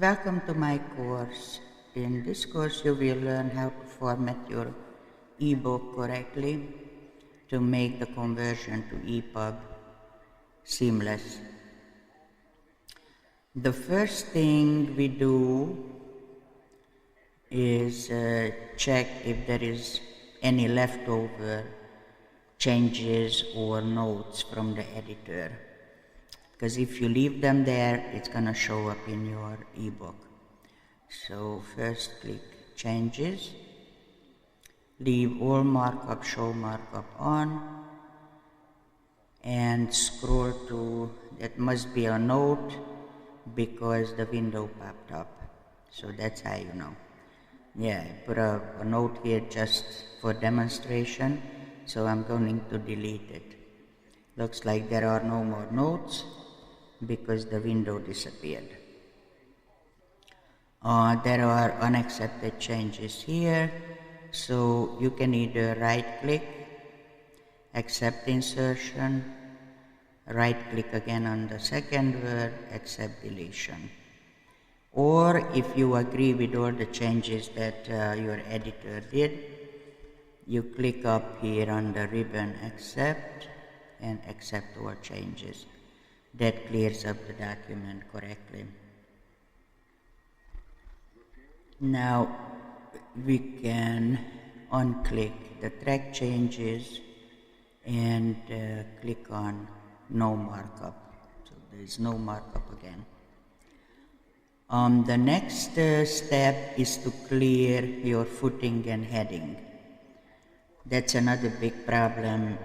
Welcome to my course. In this course you will learn how to format your eBook correctly to make the conversion to EPUB seamless. The first thing we do is check if there is any leftover changes or notes from the editor. Because if you leave them there, it's going to show up in your ebook. So first click Changes, leave all markup, show markup on, and scroll to, that must be a note because the window popped up. So that's how you know. Yeah, I put a note here just for demonstration, so I'm going to delete it. Looks like there are no more notes because the window disappeared. There are unaccepted changes here, so you can either right click, accept insertion, right click again on the second word, accept deletion. Or if you agree with all the changes that your editor did, you click up here on the ribbon accept and accept all changes. That clears up the document correctly. Now we can unclick the track changes and click on no markup. So there is no markup again. The next step is to clear your footing and heading. That's another big problem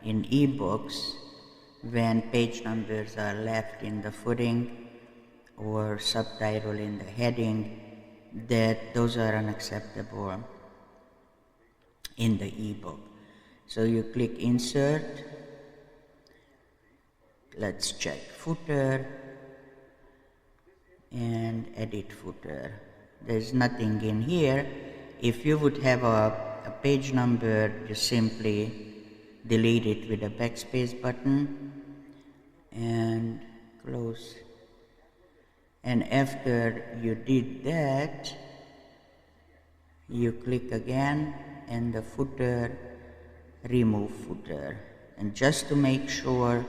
in ebooks when page numbers are left in the footing or subtitle in the heading, that those are unacceptable in the ebook. So you click Insert, let's check Footer and Edit Footer. There's nothing in here. If you would have a page number, just simply delete it with a backspace button and close. And after you did that, you click again and the footer, remove footer. And just to make sure,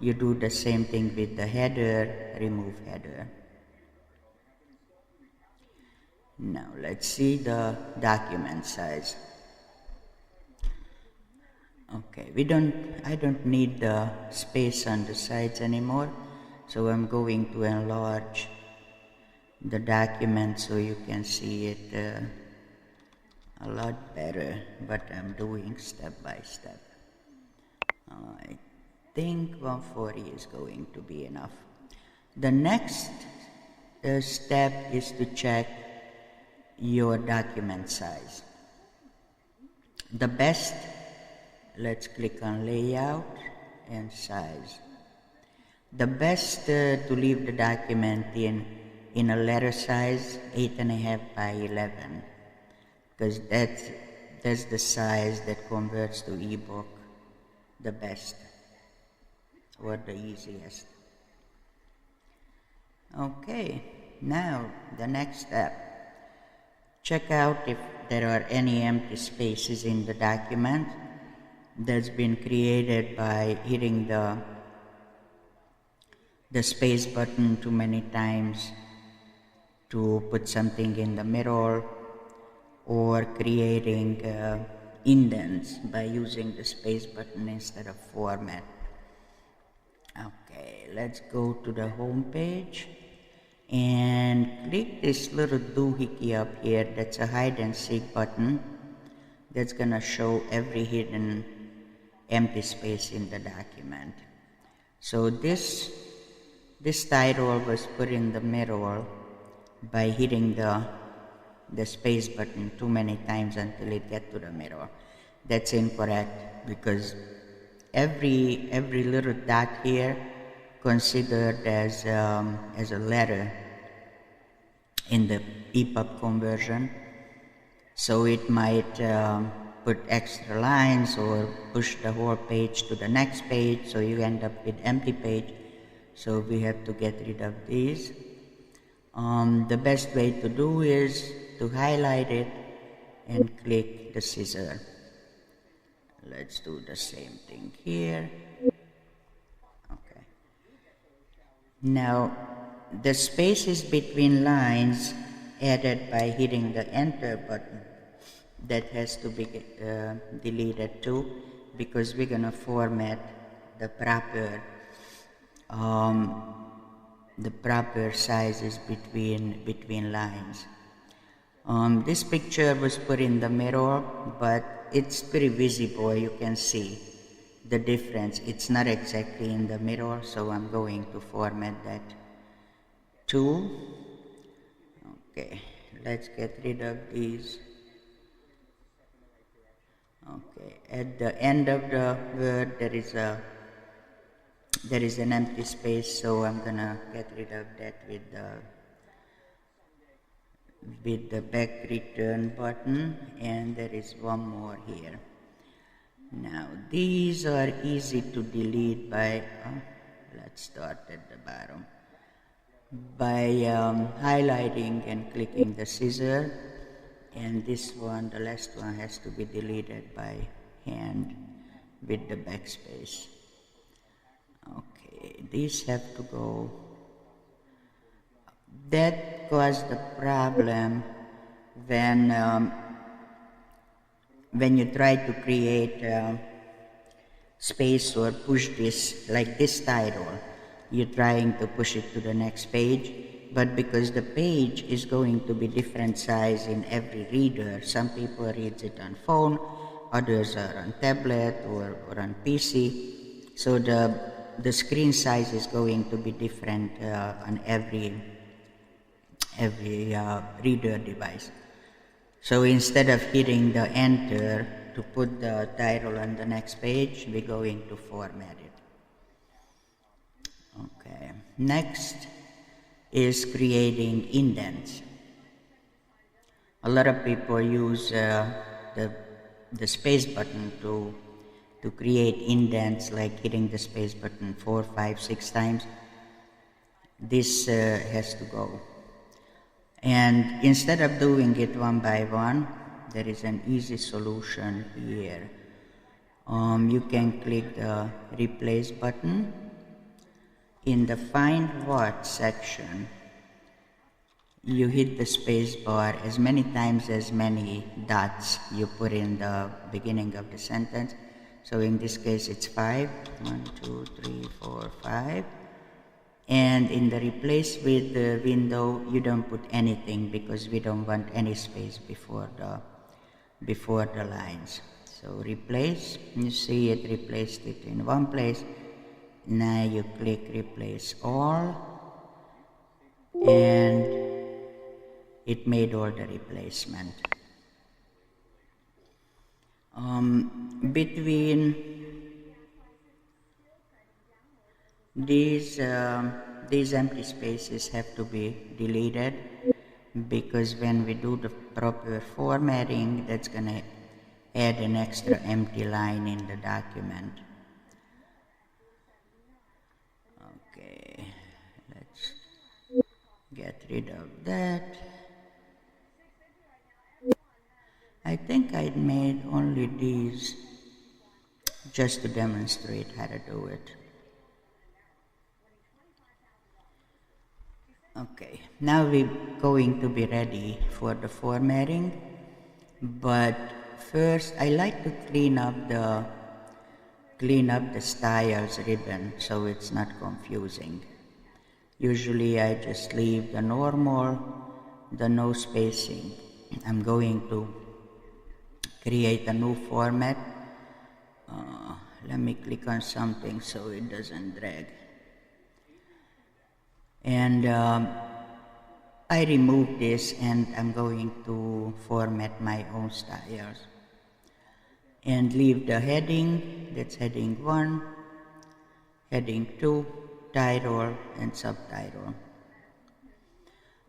you do the same thing with the header, remove header. Now let's see the document size. Okay, I don't need the space on the sides anymore, so I'm going to enlarge the document so you can see it a lot better, but I'm doing step by step. I think 140 is going to be enough. The next step is to check your document size. The best, let's click on Layout and Size. The best to leave the document in a letter size 8.5 by 11, because that's the size that converts to ebook the best or the easiest. Okay, now the next step. Check out if there are any empty spaces in the document that's been created by hitting the space button too many times to put something in the middle, or creating indents by using the space button instead of format. Okay, let's go to the home page and click this little doohickey up here. That's a hide and seek button that's gonna show every hidden empty space in the document. So this title was put in the middle by hitting the space button too many times until it gets to the middle. That's incorrect, because every little dot here considered as a letter in the EPUB conversion. So it might put extra lines or push the whole page to the next page, so you end up with empty page. So we have to get rid of these. The best way to do is to highlight it and click the scissor. Let's do the same thing here. Okay. Now, the spaces between lines added by hitting the enter button, that has to be deleted too, because we're gonna format the proper sizes between lines. This picture was put in the mirror, but it's pretty visible. You can see the difference. It's not exactly in the mirror, so I'm going to format that too. Okay, let's get rid of these. Okay, at the end of the word there is an empty space, so I'm gonna get rid of that with the back return button, and there is one more here. Now these are easy to delete by, let's start at the bottom, by highlighting and clicking the scissor, and this one, the last one, has to be deleted by hand with the backspace. Okay, these have to go. That caused the problem when you try to create space or push this, like this title, you're trying to push it to the next page, but because the page is going to be different size in every reader, some people read it on phone, others are on tablet or on PC, so the screen size is going to be different on every reader device. So instead of hitting the enter to put the title on the next page, we're going to format it. Okay, next is creating indents. A lot of people use the space button to create indents, like hitting the space button 4, 5, 6 times. This has to go. And instead of doing it one by one, there is an easy solution here. You can click the replace button. In the find what section, you hit the space bar as many times as many dots you put in the beginning of the sentence. So in this case it's 5. 1, 2, 3, 4, 5. And in the replace with the window, you don't put anything because we don't want any space before the lines. So replace, you see it replaced it in one place. Now you click replace all, and it made all the replacement. Between these empty spaces have to be deleted, because when we do the proper formatting, that's going to add an extra empty line in the document. Okay, let's get rid of that. I think I made only these just to demonstrate how to do it. Okay, now we're going to be ready for the formatting, but first I like to clean up the styles ribbon so it's not confusing. Usually I just leave the normal, the no spacing. I'm going to create a new format. Let me click on something so it doesn't drag. And I remove this, and I'm going to format my own styles. And leave the heading, that's heading 1, heading 2, title, and subtitle.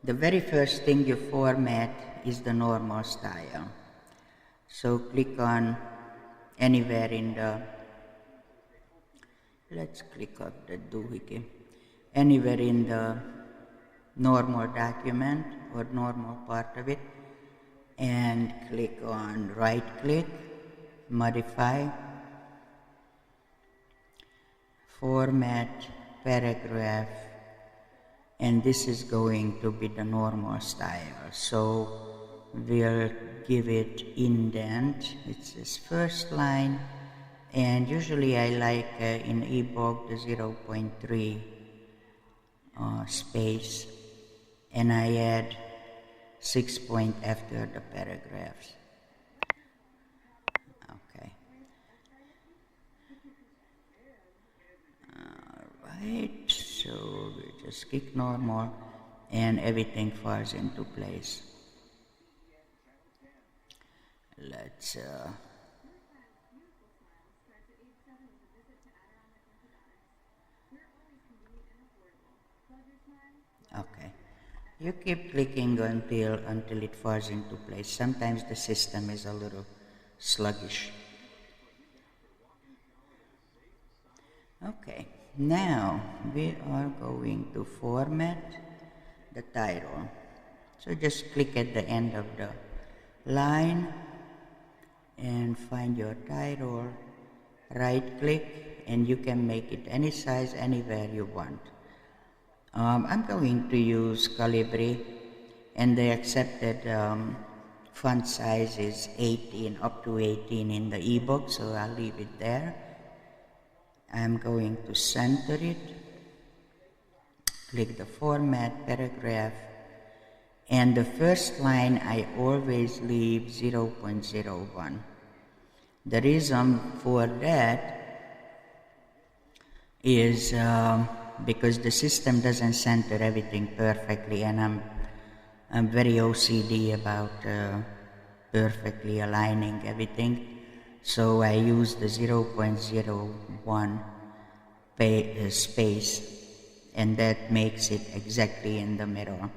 The very first thing you format is the normal style. So click on anywhere in the, let's click on the doohickey, anywhere in the normal document or normal part of it, and click on right click, modify, format, paragraph, and this is going to be the normal style. So we'll give it indent. It says first line, and usually I like in eBook the 0.3 space, and I add 6 point after the paragraphs. Okay. Alright, so we just click normal and everything falls into place. Let's okay. You keep clicking until it falls into place. Sometimes the system is a little sluggish. Okay, now we are going to format the title. So just click at the end of the line and find your title, right click, and you can make it any size, anywhere you want. I'm going to use Calibri, and the accepted font size is 18, up to 18 in the ebook, so I'll leave it there. I'm going to center it, click the format, paragraph, and the first line I always leave 0.01. The reason for that is because the system doesn't center everything perfectly, and I'm very OCD about perfectly aligning everything, so I use the 0.01 space, and that makes it exactly in the middle.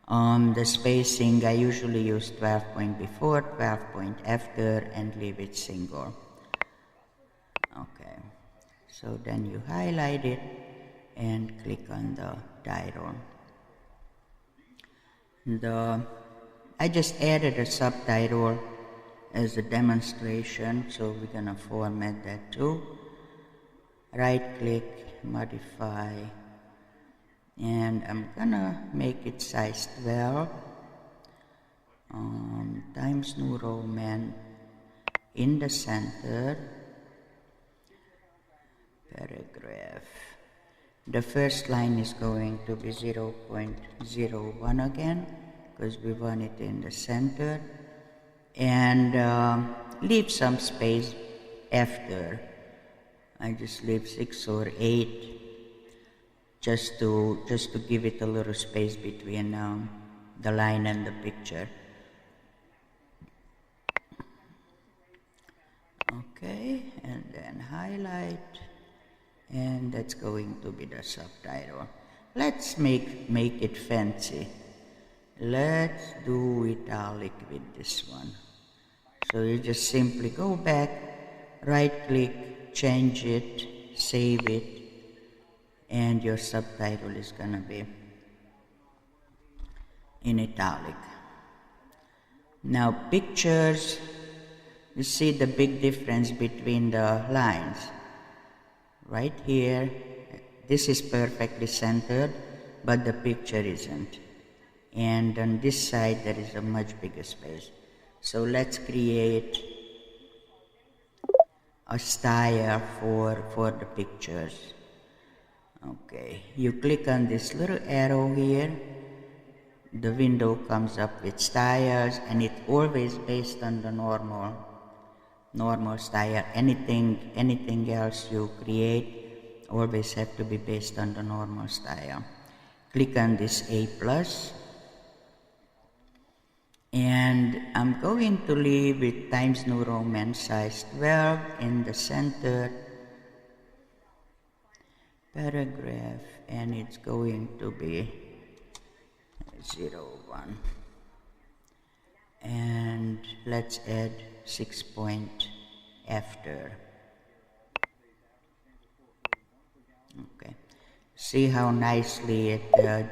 The spacing, I usually use 12 point before, 12 point after, and leave it single. Okay, so then you highlight it and click on the title. I just added a subtitle as a demonstration, so we're gonna format that too. Right click, modify, and I'm gonna make it size 12, Times New Roman, in the center, paragraph. The first line is going to be 0.01 again, because we want it in the center, and leave some space after. I just leave 6 or 8 just to give it a little space between the line and the picture. Okay, and then highlight, and that's going to be the subtitle. Let's make it fancy. Let's do italic with this one. So you just simply go back, right click, change it, save it, and your subtitle is gonna be in italic. Now pictures, you see the big difference between the lines. Right here, this is perfectly centered, but the picture isn't. And on this side, there is a much bigger space. So let's create a style for the pictures. Okay, you click on this little arrow here. The window comes up with styles, and it's always based on the normal style. Anything else you create always have to be based on the normal style. Click on this A+, and I'm going to leave it Times New Roman size 12 in the center, paragraph, and it's going to be 01. And let's add 6 point after. Okay, see how nicely it